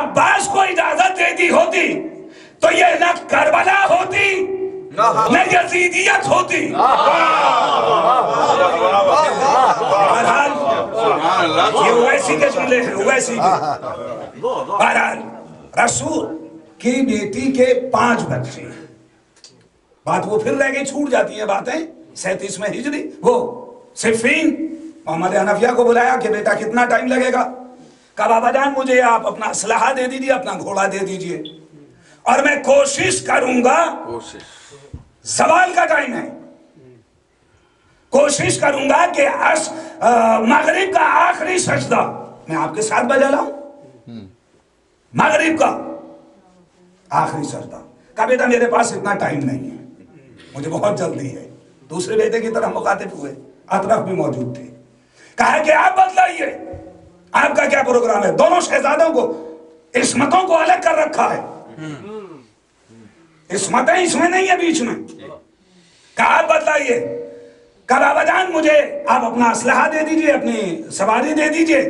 अब्बास को इजाजत दे दी होती तो ये न करबला होती न यजीदियत होती। ये उवैसी के जुमले हैं, उवैसी के। बहरहाल रसूल की बेटी के 5 बच्चे, बात वो फिर रह गई, छूट जाती है बातें। 37 में हिजरी वो सिफीन, मोहम्मद हनफिया को बुलाया कि बेटा कितना टाइम लगेगा? कहा बाबा जान मुझे आप अपना असलहा दे दीजिए, अपना घोड़ा दे दीजिए और मैं कोशिश करूंगा। सवाल का टाइम है, कोशिश करूंगा कि मगरिब का आखिरी सजदा मैं आपके साथ बजा लाऊं। मगरिब का आखिरी सजदा। कहा बेटा मेरे पास इतना टाइम नहीं है, मुझे बहुत जल्दी है। दूसरे बेटे की तरह मुखातिब हुए, अतरफ भी मौजूद थे। कहा कि आप बतलाइए आपका क्या प्रोग्राम है? दोनों शहजादों को, इस्मतों को अलग कर रखा है, इस्मतें इसमें नहीं है बीच में। कहा आप बतलाइए। कहा बाबा जान मुझे आप अपना असलहा दे दीजिए, अपनी सवारी दे दीजिए,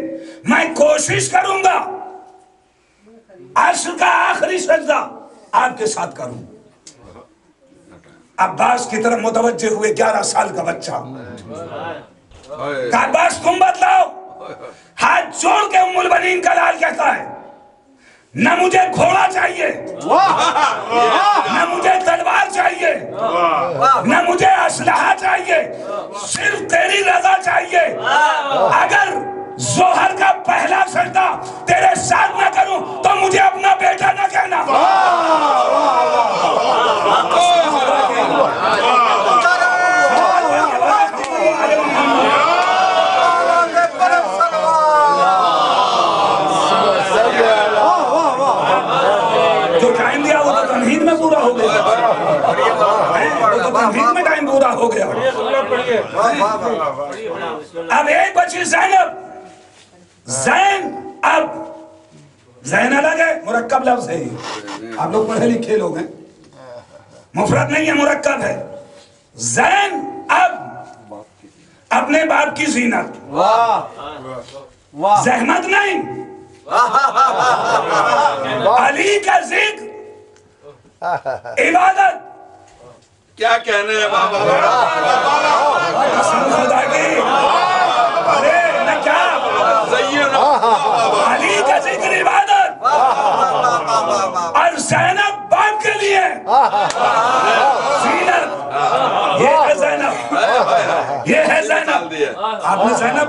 मैं कोशिश करूंगा अर्श का आखिरी सजदा आपके साथ करूं। अब्बास की तरफ मुतवज्जे हुए 11 साल का बच्चा। कहा अब्बास तुम बतलाओ। हाथ जोड़ के उम्मुल बनीन का लाल कहता है न मुझे घोड़ा चाहिए, न मुझे तलवार चाहिए, न मुझे असलहा चाहिए, सिर्फ तेरी रजा चाहिए। अगर जोहर का पहला सजदा तेरे साथ न करूं तो मुझे अपना बेटा न कहना। जो टाइम दिया वो तो तमहीद में पूरा हो गया, वो तो तमहीद में टाइम पूरा हो गया। अब एक बची ज़ैनब। ज़ैन, अब ज़ैन अलग है, मुरक्कब लफ्ज़ है ये, आप लोग पढ़े लिखे लोग हैं, मुफरद नहीं है, मुरक्कब है। ज़ैन अब अपने बाप की ज़ीनत, ज़हमत नहीं, अली का जिक्र, इबादत। क्या कहने हैं बाबा? खुदा की, अरे न क्या, अली का जिक्र, इबादत और ज़ैनब बाप के लिए ज़ीनत। ये है ज़ैनब, ये है ज़ैनब। आपने ज़ैनब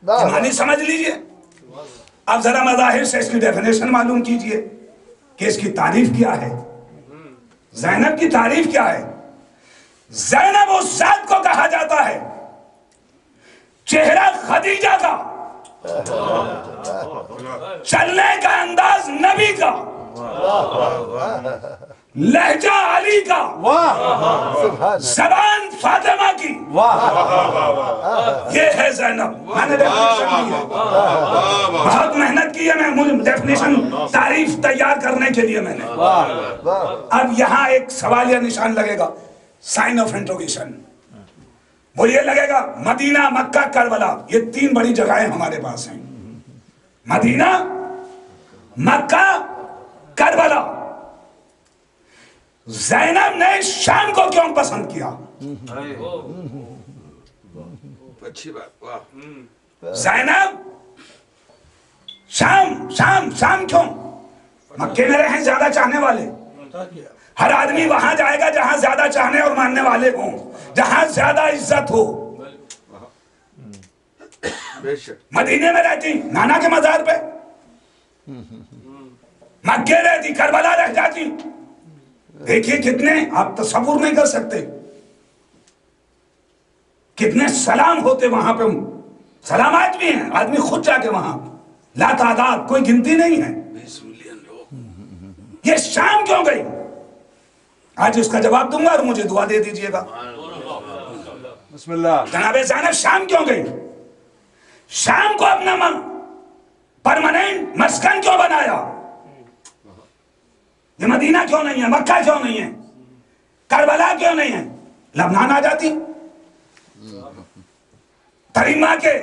मानी समझ लीजिए। अब जरा मज़ाहिर से इसकी डेफिनेशन मालूम कीजिए कि इसकी तारीफ क्या है। ज़ैनब की तारीफ क्या है? ज़ैनब उस जात को कहा जाता है चेहरा खदीजा का, चलने का अंदाज नबी का, लहजा अली का, जबान फातिमा की। ये है ज़ैनब। मैंने डेफिनेशन दी है, बहुत मेहनत की है मैं, मुझे डेफिनेशन तारीफ तैयार करने के लिए मैंने। अब यहाँ एक सवाल या निशान लगेगा, साइन ऑफ इंट्रोगेशन। वो ये लगेगा मदीना, मक्का, करबला, ये 3 बड़ी जगहें हमारे पास हैं। मदीना, मक्का, करबला। ज़ैनब ने शाम को क्यों पसंद किया? अच्छी बात, वाह। ज़ैनब शाम, शाम, शाम क्यों? मक्के में रहे ज्यादा चाहने वाले। हर आदमी वहां जाएगा जहां ज्यादा चाहने और मानने वाले हों, जहां ज्यादा इज्जत हो। मदीने में रहती नाना के मजार पे, मक्के रहती, करबला रह जाती। देखिए कितने, आप तसव्वुर नहीं कर सकते कितने सलाम होते वहां पे। सलामत भी हैं, आदमी खुद जाके वहां, लातादाद, कोई गिनती नहीं है। 20 मिलियन लोग। ये शाम क्यों गई? आज इसका जवाब दूंगा और मुझे दुआ दे दीजिएगा। बिस्मिल्लाह। जनाबे ज़ैनब शाम क्यों गई? शाम को अपना परमानेंट मस्कन क्यों बनाया? ये मदीना क्यों नहीं है, मक्का क्यों नहीं है, करबला क्यों नहीं है? लबनान आ जाती, तरीमा के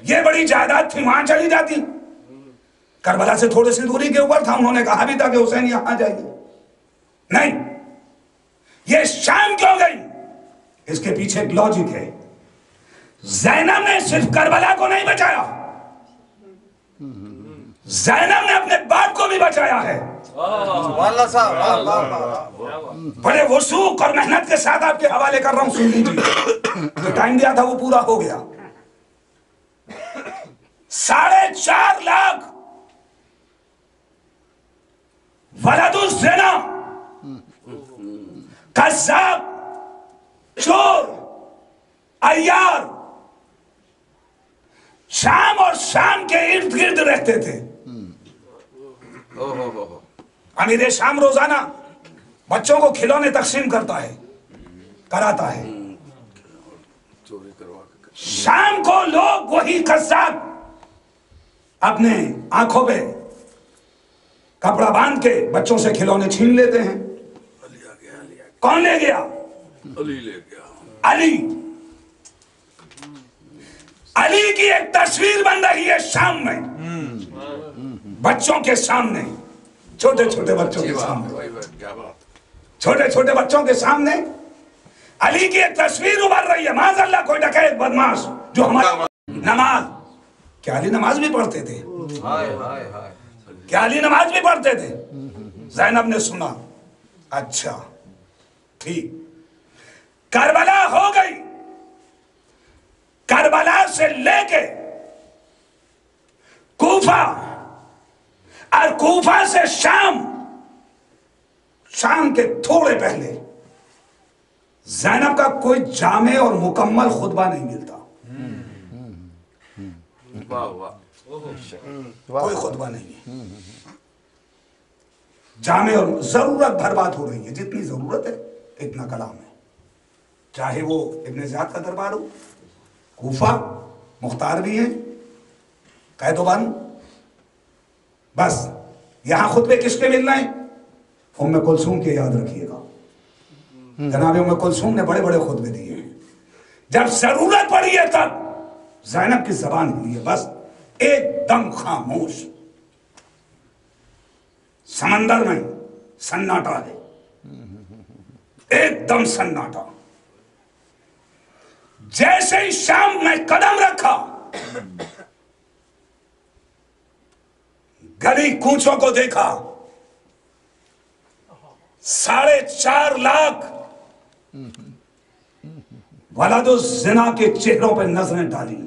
ये बड़ी जायदाद थी, वहां चली जाती। करबला से थोड़ी सी दूरी के ऊपर था, उन्होंने कहा भी था कि हुसैन यहां जाइए, नहीं, ये शाम क्यों गई? इसके पीछे एक लॉजिक है। ज़ैनब ने सिर्फ करबला को नहीं बचाया, ज़ैनब ने अपने बाप को भी बचाया है। बड़े वसूख और मेहनत के साथ आपके हवाले कर रहा हूं, सुन लीजिए। जो टाइम दिया था वो पूरा हो गया। 4.5 लाख वलदुज़्ज़िना, कज़्ज़ाब, चोर, अय्यार शाम और शाम के इर्द गिर्द रहते थे। अमीर शाम रोजाना बच्चों को खिलौने तकसीम करता है, कराता है। शाम को लोग वही कज़्ज़ाब अपने आंखों पे कपड़ा बांध के बच्चों से खिलौने छीन लेते हैं। कौन ले गया? अली ले गया। अली की एक तस्वीर बन रही है शाम में, बच्चों के सामने, छोटे छोटे बच्चों के सामने, छोटे छोटे बच्चों के सामने अली की एक तस्वीर उभर रही है। माज़अल्लाह कोई डकैत बदमाश जो हमारा नमाज, क्या अली नमाज भी पढ़ते थे? क्या अली नमाज भी पढ़ते थे? ज़ैनब ने सुना, अच्छा ठीक, करबला हो गई। करबला से लेके कूफा और कूफा से शाम, शाम के थोड़े पहले ज़ैनब का कोई जामे और मुकम्मल खुतबा नहीं मिलता। कोई खुतबा नहीं है, जामे और जरूरत भर बात हो रही है, जितनी जरूरत है इतना कलाम है। चाहे वो इब्ने ज़ियाद का दरबार हो, कूफा, मुख्तार भी है, कैदोबंद, बस यहां खुतबे किसके मिल रहे हैं? उम्मे कुलसूम के, याद रखिएगा। जनाब उम्मे कुलसूम ने बड़े बड़े खुतबे दिए हैं। जब जरूरत पड़ी है तब ज़ैनब की जबान हिली है, बस एकदम खामोश। समंदर में सन्नाटा है, एकदम सन्नाटा। जैसे ही शाम में कदम रखा, गली कूचों को देखा, 4.5 लाख वलदुज़्ज़िना के चेहरों पर नजरें डाली।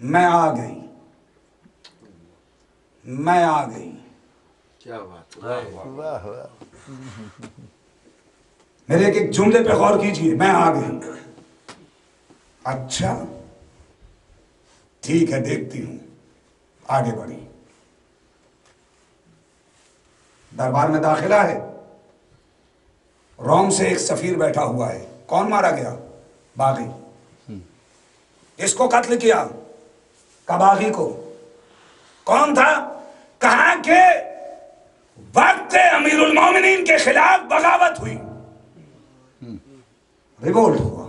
मैं आ गई, मैं आ गई। क्या बात, वाह वाह। मेरे एक जुमले पे गौर कीजिए, मैं आ गई। अच्छा ठीक है, देखती हूं। आगे बढ़ी, दरबार में दाखिला है। रोम से एक सफीर बैठा हुआ है। कौन मारा गया? बागी। इसको कत्ल किया, कबागी को। कौन था? कहा के वक्त अमीरुल मोमिनीन के खिलाफ बगावत हुई, रिवोल्ट हुआ,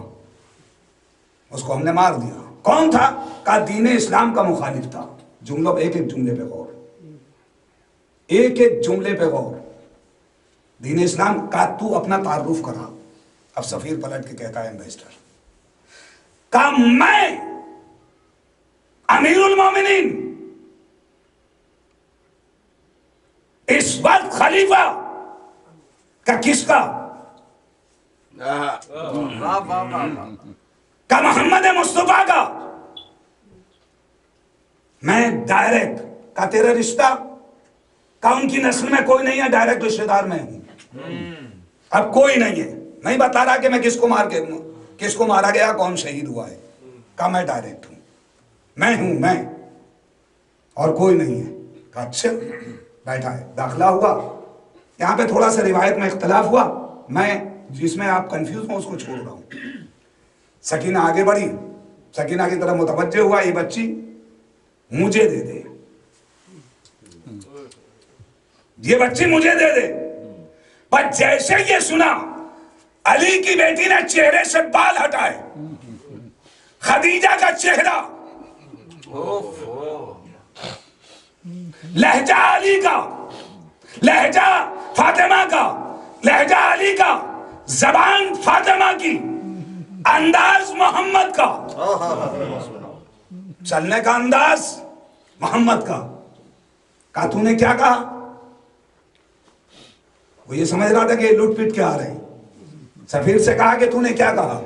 उसको हमने मार दिया। कौन था? का दीन इस्लाम का मुखालिफ था। जुमलों, एक एक जुमले पे गौर, एक एक जुमले पे गौर। दीन इस्लाम का तू अपना तारुफ करा। अब सफीर पलट के कहता है, एम्बेसडर का मैं अमीरुल मोमिनीन इस वक्त खलीफा का किसका? का मोहम्मद मुस्तफा का। मैं डायरेक्ट का, तेरा रिश्ता का उनकी नस्ल में कोई नहीं है, डायरेक्ट रिश्तेदार में हूं। अब कोई नहीं है, नहीं बता रहा कि मैं किसको मार के, किसको मारा गया, कौन शहीद हुआ है। का मैं डायरेक्ट हूं, मैं हूं, मैं, और कोई नहीं है। का अच्छा, बैठा है। दाखिला हुआ, यहां पे थोड़ा सा रिवायत में इख्तलाफ हुआ, मैं जिसमें आप कंफ्यूज हो उसको छोड़ रहा हूं। सकीना आगे बढ़ी, सकीना की तरफ मुतवज्जे हुआ, ये बच्ची मुझे दे दे, ये बच्ची मुझे दे दे। पर जैसे ये सुना, अली की बेटी ने चेहरे से बाल हटाए, खदीजा का चेहरा लहजा अली का, लहजा फातिमा का, लहजा अली का, जबान फातिमा की, अंदाज मोहम्मद का, चलने का अंदाज मोहम्मद का। कहा तूने क्या कहा? वो ये समझ रहा था कि लूट पीट के आ रहे हैं। सफीर से कहा कि तूने क्या कहा?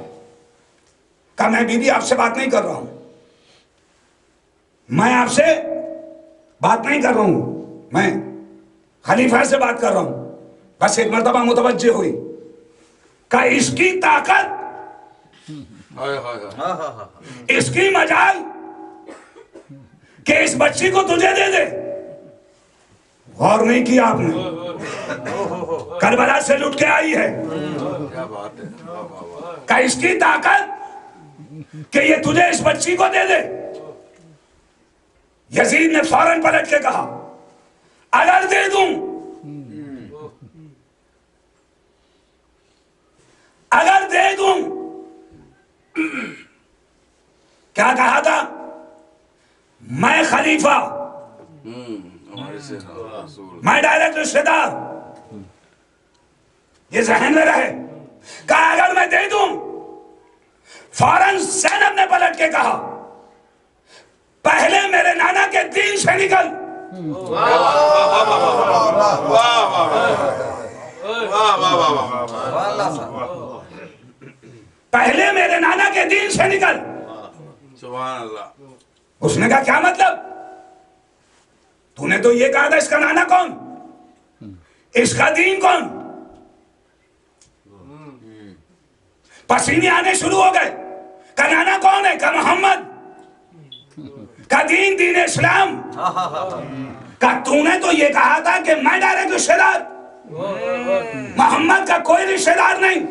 कहा मैं बीबी आपसे बात नहीं कर रहा हूं, मैं आपसे बात नहीं कर रहा हूं, मैं खलीफा से बात कर रहा हूं। बस एक मर्तबा मुतवज्जे हुई। कहा इसकी ताकत, इसकी मजाल कि इस बच्ची को तुझे दे दे। गौर नहीं किया आपने? करबला से लुट के आई है। क्या बात है। का इसकी ताकत कि ये तुझे इस बच्ची को दे दे। यजीद ने फौरन पलट के कहा अगर दे दूं, अगर दे दूं। क्या कहा था? मैं खलीफा, मैं डायरेक्ट रिश्तेदार, ये जहन में रहे। कहा अगर मैं दे दूं। फौरन ज़ैनब ने पलट के कहा पहले मेरे नाना के दीन से निकल। पहले मेरे नाना के दीन से निकल। सुभान अल्लाह। उसने कहा क्या मतलब? तूने तो ये कहा था इसका नाना कौन, इसका दीन कौन? पसीने आने शुरू हो गए। का नाना कौन है? का मोहम्मद। का दीन दीन इस्लाम। का तूने तो ये कहा था कि मैं डायरेक्ट रिश्तेदार, मोहम्मद का कोई रिश्तेदार नहीं।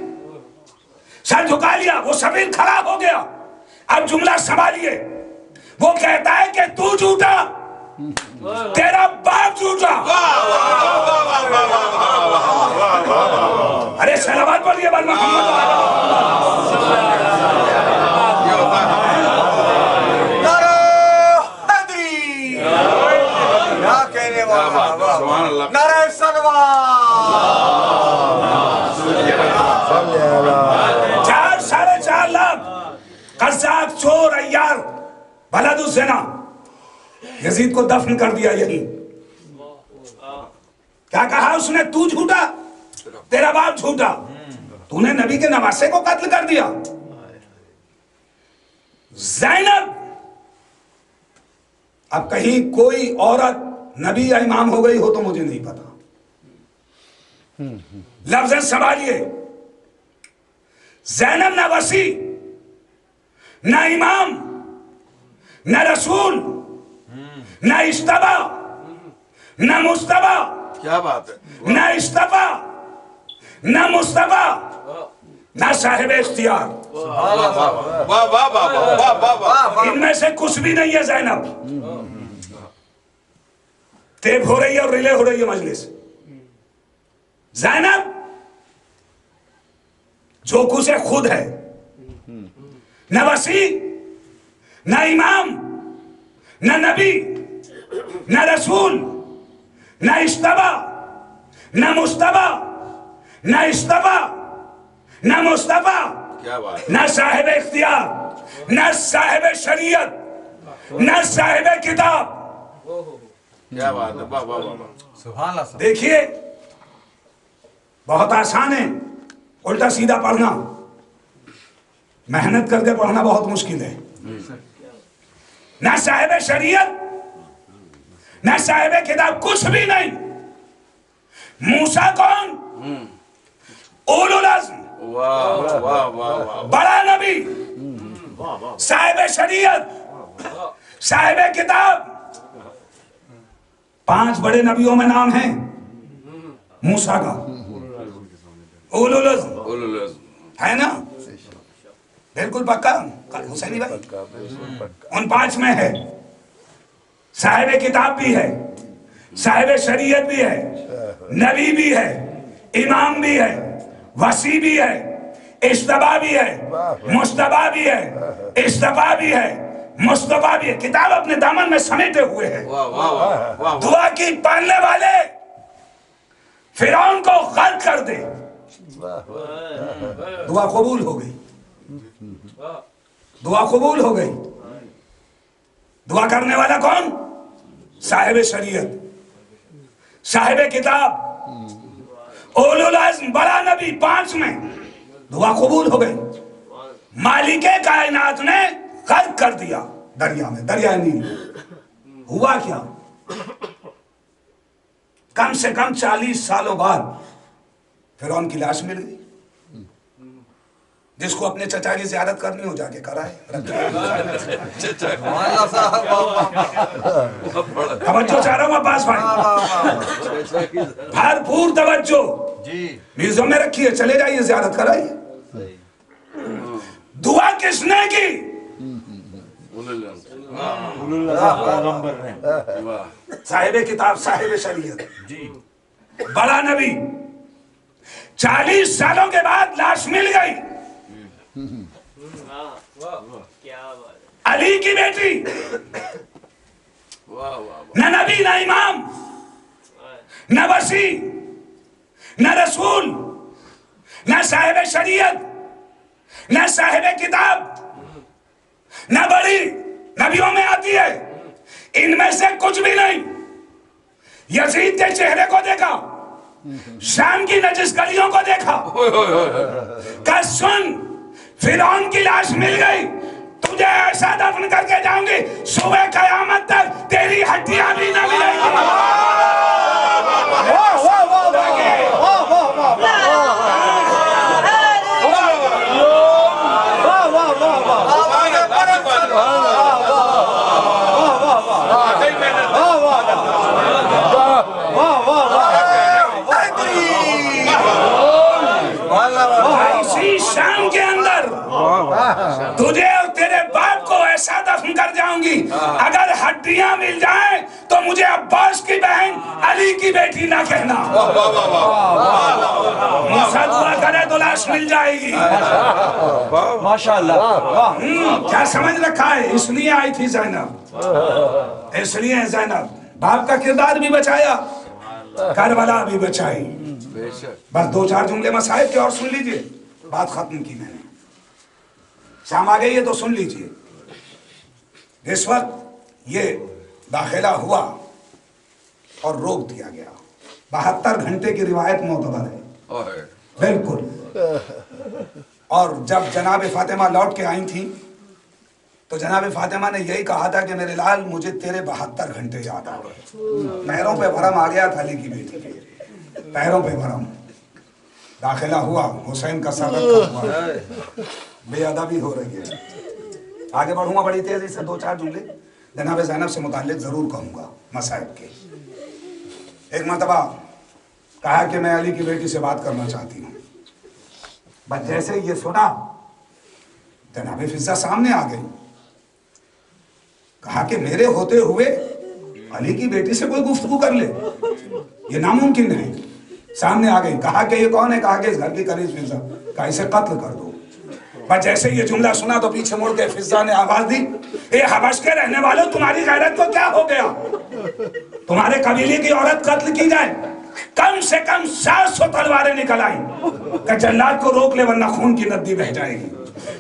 सर झुका लिया। वो सफीर खड़ा हो गया। अब जुमला संभालिए। वो कहता है कि तू झूठा, तेरा बाप झूठा। अरे सलावत बोलिए बल मोहम्मद। नारे चार 4.5 लाख कज़ाक, चोर, अय्यार, बलदुज़्ज़िना यजीद को दफन कर दिया। यही क्या कहा उसने? तू झूठा, तेरा बाप झूठा, तूने नबी के नवासे को कत्ल कर दिया। ज़ैनब, अब कहीं कोई औरत नबी या इमाम हो गई हो तो मुझे नहीं पता। लफ्ज़ संभालिए। ज़ैनब न वसी, न इमाम, न रसूल, न इस्तबा, न मुस्तबा। क्या बात है। न इस्तबा, न मुस्तबा, न साहिब इख्तियार। वाह वाह वाह वाह वाह। इनमें से कुछ भी नहीं है ज़ैनब। तेब हो रही है और रिले हो रही है मजलिस। ज़ैनब जो कुछ है खुद है, न वसी, न इमाम, न नबी, न रसूल, न इस्तबा, न मुस्तबा, न इस्तबा, न मुस्तफा, क्या बात। न साहिब इख्तियार, न साहिब शरीयत, न साहिब किताब। क्या बात है। वाह वाह वाह। सुभान अल्लाह। देखिए बहुत आसान है उल्टा सीधा पढ़ना, मेहनत करके पढ़ना बहुत मुश्किल है। ना साहिब शरीयत, ना साहिब किताब, कुछ भी नहीं। मूसा कौन? उलुल अज़्म, वाह वाह वाह। बड़ा नबी, साहिब शरीयत, साहिब किताब। 5 बड़े नबियों में नाम है मूसा का, उलुल अज़्म है ना? बिल्कुल पक्का हुसैनी भाई, उन 5 में है। साहिब किताब भी है, साहिब शरीयत भी है, नबी भी है, इमाम भी है, वसी भी है, इस्तबा भी है, मुस्तबा भी है, इस्तफा भी है, मुस्तफा भी किताब अपने दामन में समेटे हुए है। वाह वाह वाह। दुआ की पालने वाले फिरौन को गर्क कर दे, दुआ कबूल हो गई, दुआ कबूल हो गई। दुआ करने वाला कौन? साहिब शरीयत, साहिब किताब, उलुल अज़्म, बड़ा नबी, 5 में दुआ कबूल हो गई। मालिके कायनात ने गर्क कर दिया दरिया में, दरिया नील। हुआ क्या? कम से कम 40 सालों बाद फिरौन की लाश मिल गई। जिसको अपने चचा की ज़ियारत करनी हो जाके कराए। तवज्जो चाह रहा हूं अब्बास भाई, भरपूर तवज्जो म्यूजियम में रखिए, चले जाइए ज़ियारत कराइए। दुआ किसने की? साहिब किताब, साहिब शरीयत, बड़ा नबी। 40 सालों के बाद लाश मिल गई। अली की बेटी, न नबी न इमाम न वसी न रसूल न साहिब शरीयत न साहिब किताब न बड़ी नबियों में आती है, इनमें से कुछ भी नहीं। यजीद के चेहरे को देखा, शाम की नजिस गलियों को देखा, का सुन फिरौन की लाश मिल गई, तुझे ऐसा दफन करके जाऊंगी सुबह कयामत तक तेरी हड्डियां भी न मिलेंगी। इसी शाम के अंदर तुझे और तेरे बाप को ऐसा दफन कर जाऊंगी, अगर हड्डियां मिल जाएं तो मुझे अब्बास की बहन अली की बेटी ना कहना। मूसा दुआ करे तो लाश मिल जाएगी। माशाअल्लाह। क्या समझ रखा है? इसलिए आई थी ज़ैनब, इसलिए ज़ैनब बाप का किरदार भी बचाया, करबला भी बचाई। बस 2-4 जुमले मसाइब के और सुन लीजिए, बात खत्म की मैंने। शाम आ गई है तो सुन लीजिए। इस वक्त ये दाखिला हुआ और रोक दिया गया। 72 घंटे की रिवायत मोतबर है बिल्कुल। और जब जनाब फातिमा लौट के आई थी तो जनाब फातिमा ने यही कहा था कि मेरे लाल मुझे तेरे 72 घंटे याद आ गए। पैरों पे भरम आ गया था अली की बेटी के, पैरों पे भरम। दाखिला हुआ, हुसैन का सर रखा हुआ है, बेअदबी हो रही है। आगे बढ़ूंगा बड़ी तेजी से, 2-4 जुमले जनाब ज़ैनब से मुताल्लिक जरूर कहूंगा मसाइब के। एक मरतबा कहा कि मैं अली की बेटी से बात करना चाहती हूँ। बस जैसे ही ये सुना जनाब फिजा सामने आ गई। कहा कि मेरे होते हुए अली की बेटी से कोई गुफ्तगू कर ले, ये नामुमकिन है। सामने आ गई। कहा कि ये कौन है? कहा कि इस घर की कनीज फिजा, कहा इसे कत्ल कर दो। बस जैसे ये जुमला सुना तो पीछे मुड़ के फिजा ने आवाज दी, ए हबश के रहने वालों, तुम्हारी गैरत को क्या हो गया? तुम्हारे कबीले की औरत कत्ल की जाए, कम से कम 700 तलवारें निकल आई कि जल्लाद को रोक ले वरना खून की नदी बह जाएगी।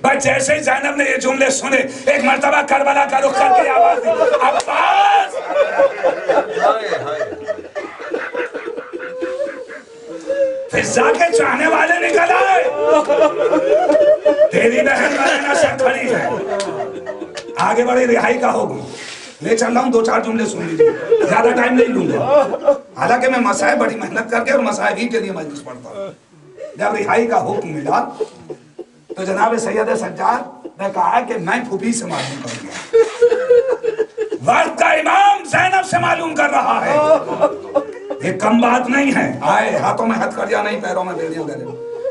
बस जैसे ही ज़ैनब ने ये जुमले सुने, एक मर्तबा करबला का रुख करके आवाज दी, अब्बास। फिजा के चाहने वाले निकल आए, तेरी बहन मरना से खड़ी है, आगे बढ़े रिहाई का होगी। ले चल रहा हूँ, 2-4 जुमले सुन लीजिए, ज्यादा टाइम नहीं लूंगा। हालांकि मैं मसाइब बड़ी मेहनत करके और मसाइब ही के लिए मजलिस पढ़ता हूँ। जब रिहाई का हुक्म मिला तो जनाब सैयद सज्जाद ने कहा कि मैं फूफी से मालूम करूंगा। वक्त का इमाम ज़ैनब से मालूम कर रहा है, ये कम बात नहीं है। आए हाथों में हथकड़ियां नहीं, पैरों में बेड़ियां गले।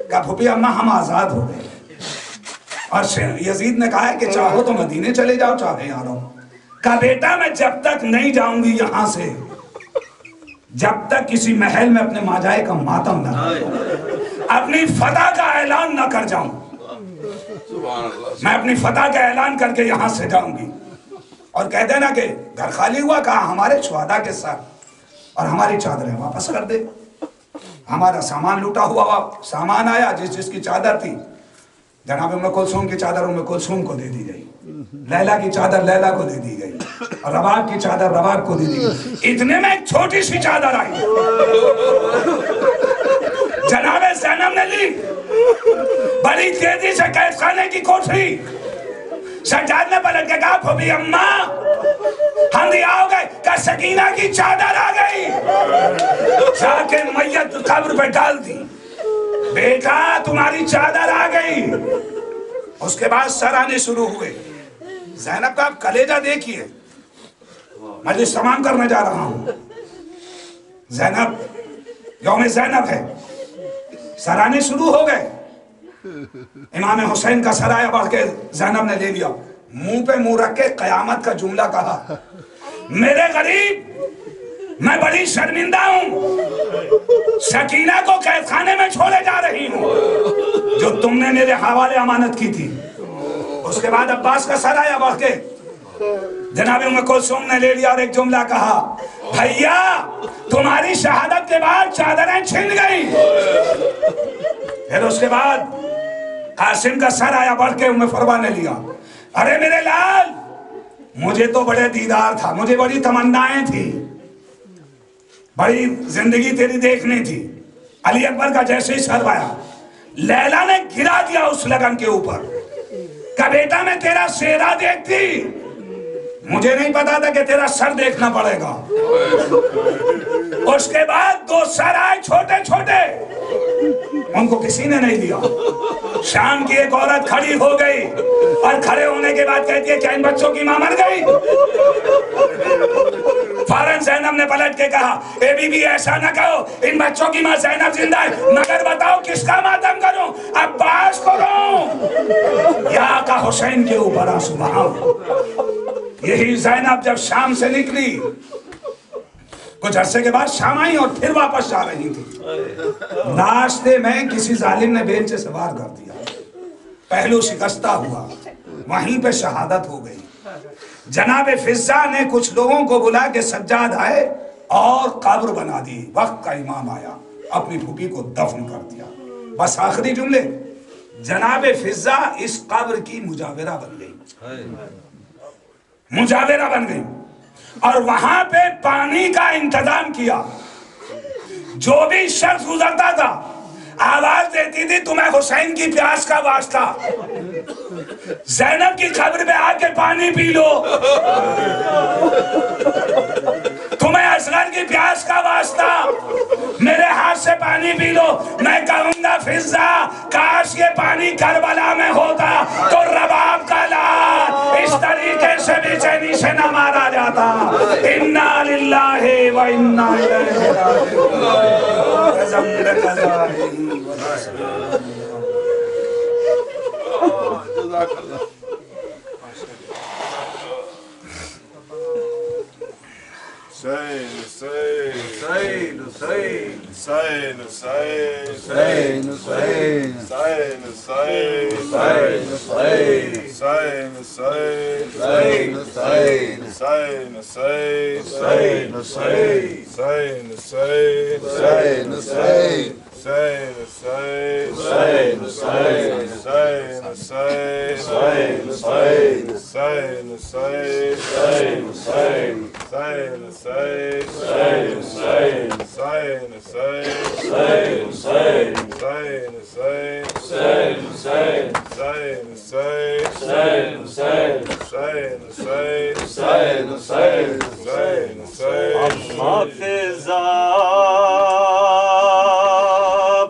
कहा फूफी अम्मा हम आजाद हो गए। और यजीद ने कहा है कि चाहो तो मदीने चले जाओ, चाहे यहाँ रहो। कहा बेटा मैं जब तक नहीं जाऊंगी यहां से, जब तक किसी महल में अपने माजाए का मातम न, अपनी फतह का ऐलान न कर जाऊं। मैं अपनी फतह का ऐलान करके यहां से जाऊंगी। और कह देना कि घर खाली हुआ, कहा हमारे शुहदा के साथ और हमारी चादरें वापस कर दे। हमारा सामान लूटा हुआ सामान आया, जिसकी चादर थी जनाब उम्मे कुलसूम की चादर उम्मे कुलसूम को दे दी गई, लैला की चादर लैला को दे दी गई, और रबाब की चादर रबाब को दे दी गई। इतने में एक छोटी सी चादर आई, जनाब ज़ैनब ने ली, बड़ी तेजी से कैद खाने की कोठरी। सज्जाद ने पलट के कहा फूफी अम्मा हम आओ गए, का सकीना की चादर आ गई। जाके मैयत कब्र पे डाल दी, बेटा तुम्हारी चादर आ गई। उसके बाद सराहने शुरू हुए। ज़ैनब का आप कलेजा देखिए, मजलिस तमाम करने जा रहा हूं। ज़ैनब यौम ज़ैनब है, सराहने शुरू हो गए। इमाम हुसैन का सराया बढ़ के ज़ैनब ने ले लिया, मुंह पे मुंह रख के कयामत का जुमला कहा, मेरे गरीब मैं बड़ी शर्मिंदा हूं, सकीना को कैद खाने में छोड़े जा रही हूं जो तुमने मेरे हवाले अमानत की थी। उसके बाद अब्बास का सराया बढ़ के जनाब उम्मे कुलसूम ने ले लिया और एक जुमला कहा, भैया तुम्हारी शहादत के बाद चादरें छिन गई। फिर उसके बाद कासिम का सराया बढ़ के उम्मे फरवा ने लिया, अरे मेरे लाल मुझे तो बड़े दीदार था, मुझे बड़ी तमन्नाएं थी, बड़ी जिंदगी तेरी देखनी थी। अली अकबर का जैसे ही सर आया, लैला ने गिरा दिया उस लगन के ऊपर का बेटा मैं तेरा सेहरा देखती, मुझे नहीं पता था कि तेरा सर देखना पड़ेगा। उसके बाद दो सर आए छोटे छोटे, उनको किसी ने नहीं लिया। शाम की एक औरत खड़ी हो गई और खड़े होने के बाद कहती है क्या इन बच्चों की मां मर गई? फौरन ज़ैनब ने पलट के कहा, ए बीबी ऐसा न कहो, इन बच्चों की मां ज़ैनब जिंदा है, मगर बताओ किसका मातम करूं, अब्बास को दूं या का हुसैन के ऊपर आंसू बहाऊं। यही ज़ैनब जब शाम से निकली, कुछ अरसे के बाद शाम आई और फिर वापस जा रही थी, रास्ते में किसी जालिम ने बेलचे से वार कर दिया, पहलू शिकस्ता हुआ, वहीं पे शहादत हो गई। जनाब फिजा ने कुछ लोगों को बुला के सज्जाद आए और कब्र बना दी। वक्त का इमाम आया, अपनी फूफी को दफन कर दिया। बस आखिरी जुमले, जनाब फिजा इस कब्र की मुजाविरा बन गई, मुजाविरा बन गई, और वहां पे पानी का इंतजाम किया। जो भी शख्स गुजरता था आवाज देती थी तुम्हें हुसैन की प्यास का वास्ता, ज़ैनब की कब्र पे आके पानी पी लो, तुम्हें असगर की प्यास का वास्ता, मेरे हाथ से पानी पी लो। मैं कहूंगा फिजा काश ये पानी करबला में होता तो रबाब का लाल इस तरीके से बेचैनी से न मारा जाता। इन्ना लिल्लाहि व इन्ना इलैहि राजिऊन।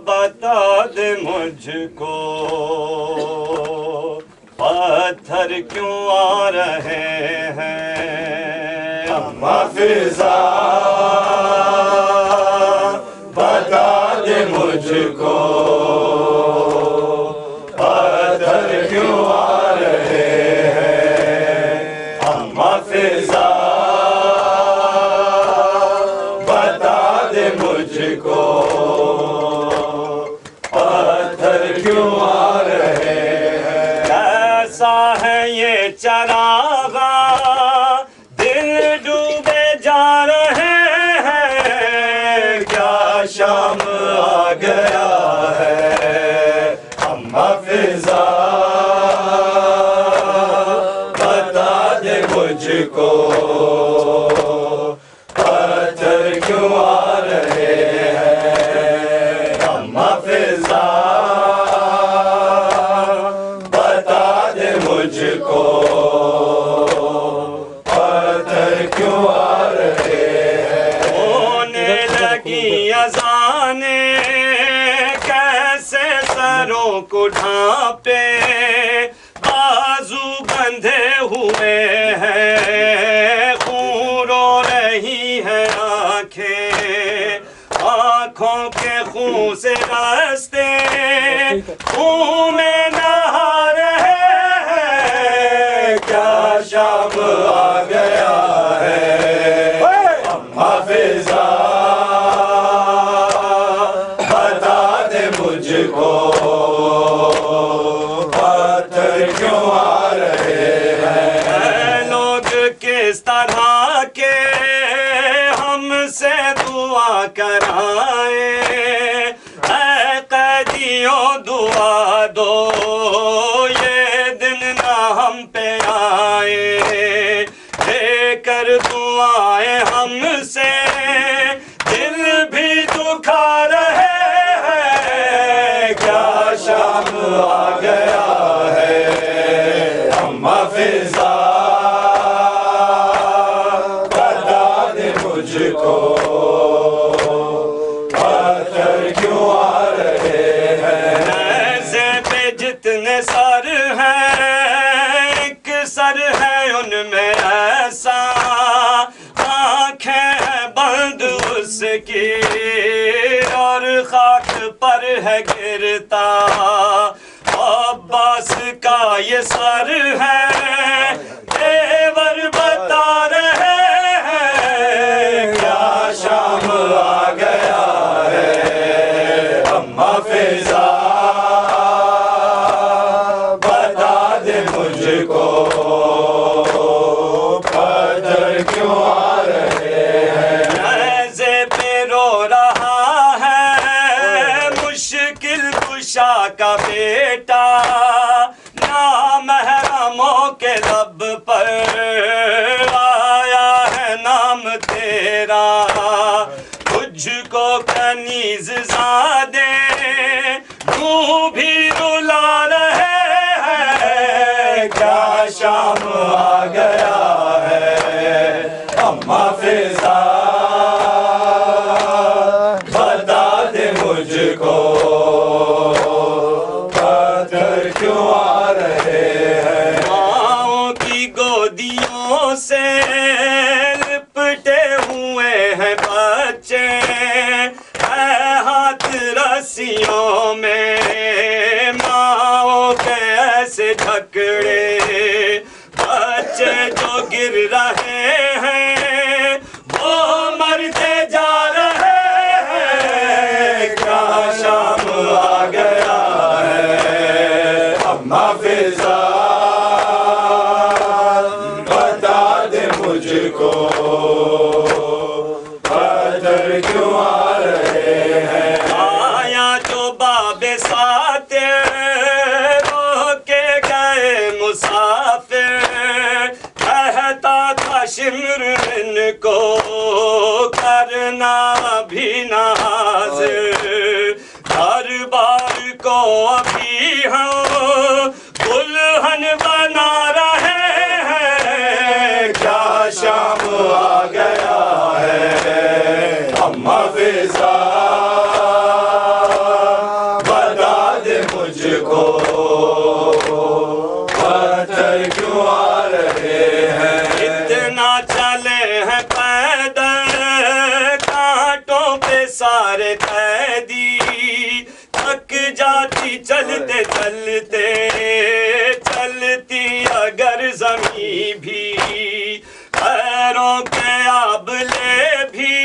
बता दे मुझको पत्थर क्यों आ रहे हैं, अम्मा फिजा बता दे मुझको पत्थर क्यों आ रहे हैं, अम्मा फिजा बता दे मुझको पत्थर क्यों आ रहे हैं। कैसा है ये चरागा शाम आ गया है। अम्मा फिजा बता दे मुझको पत्थर क्यों आ रहे हैं। अम्मा फिजा बता दे मुझको पत्थर क्यों आ रहे हैं। होने लगी अज़ाने कैसे सरों को ढांपे, बाजू बंधे हुए हैं, खून रो रही है आंखें, आंखों के खून से रास्ते खून में नहा रहे हैं। क्या शाम आ गया है। अम्मा फिजा बता दे मुझको पत्थर क्यों आ रहे हैं। लोग किस तरह के हमसे दुआ कराए, ऐ कैदियों दुआ दो ये दिन ना हम पे आए। लेकर दुआएं हमसे दिल भी दुखा रहे हैं। क्या शाम आ गया है। अम्मा फिजा बता दे मुझको पत्थर क्यों आ रहे हैं। ऐसे पे जितने सर हैं एक सर है उनमें ऐसा, आंखें हैं बंद उसकी और खाक पर है गिरता। अब्बास का ये सर है तेवर बता रहे हैं। क्या शाम आ गया है। अम्मा फिजा बता दे मुझको पत्थर क्यों आ रहे हैं। ऐसे पे रो रहा है मुश्किल कुशा का बेटा, नामहरमों के लब पर आया है नाम तेरा। तुझको कनीज ज़ादे तू भी रुला रहे हैं। क्या शाम आ गया है। अम्मा फिजा बता दे मुझको पत्थर क्यों आ रहे हैं। माँओं की गोदियों से लिपटे हुए हैं बच्चे, हाथ रस्सियों में माँओं के ऐसे झकड़े। बच्चे जो गिर रहे हैं वो मरते जा रहे हैं। क्या शाम आ गया है। अम्मा फिजा बता दे मुझको पत्थर क्यों आ रहे हैं। आया जो बाबे साथे रोके गए मुसाफिर, कहता था शिमर इनको करना भी नाज़िर। हर बार को अभी हम दुल्हन बना रहे हैं। क्या शाम आ गया है। अम्मा फिजा बता दे मुझको पत्थर क्यों आ रहे हैं। इतना चले हैं पैदल कांटों पे सारे कैदी, थक जाती चलते चलते चलती अगर जमी भी। पैरों के आबले भी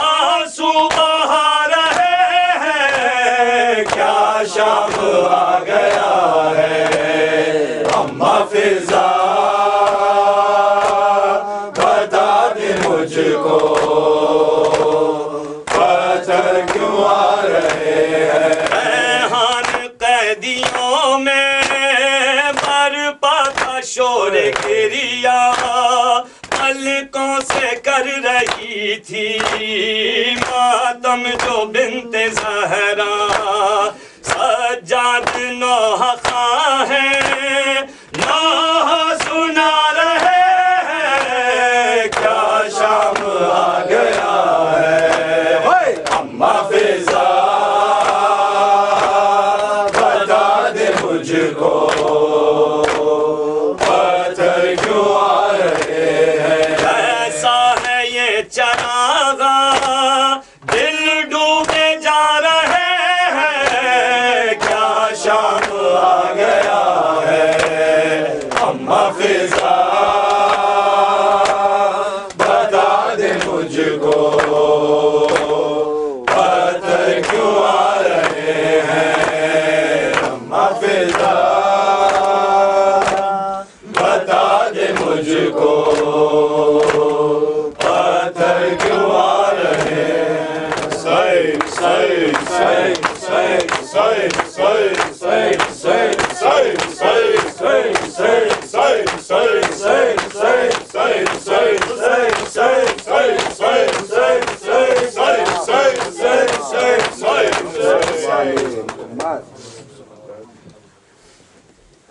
आंसू बहा रहे हैं। क्या शाम आ गया है। अम्मा फिजा बता दे मुझको पत्थर शोर गिरिया पलकों से कर रही थी मातम जो बिन्ते ज़हरा। सज्जाद नौहा खां है नौहा सुना रहे हैं क्या शाम आ गया है। अम्मा फिजा बता दे मुझको पत्थर क्यों आ रहे हैं। ऐसा है ये चरागा दिल डूबे जा रहे हैं क्या शाम आ गया है। अम्मा फिजा बता दे मुझको पत्थर क्यों आ रहे हैं। अम्मा फिजा बता दे मुझको पत्थर क्यों आ रहे हैं। सही सही सही सही सही सही सही सही सही सही सही सही सही सही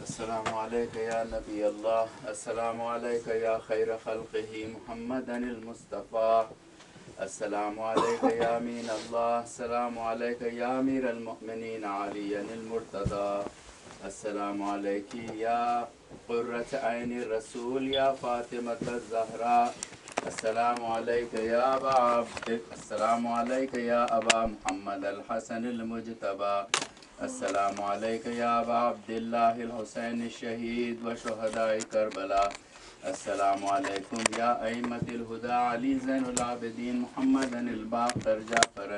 अस्सलामु अलैका या नबी अल्लाह, अस्सलामु अलैका या खैर खल्क़िही मुहम्मदनिल मुस्तफ़ा, अस्सलामु अलैका या अमीन अल्लाह, अस्सलामु अलैका या अमीरल मुमिनीन अलीयनिल मुर्तज़ा, अस्सलामु अलैकी या क़ुर्रत ऐनिर रसूल या फ़ातिमतुज़ ज़हरा, अस्सलामु अलैका या अबा अब्द, अस्सलामु अलैका या अबा मुहम्मद अल हसनिल मुज्तबा, अस्सलामु अलैका या अबा अब्दिल्लाहिल हुसैन शहीद व शुहदाए करबला, अस्सलामु अलैकुम या अइम्मतिल हुदा अली ज़ैनुल आबिदीन मुहम्मदनिल बाक़िर जाफ़र।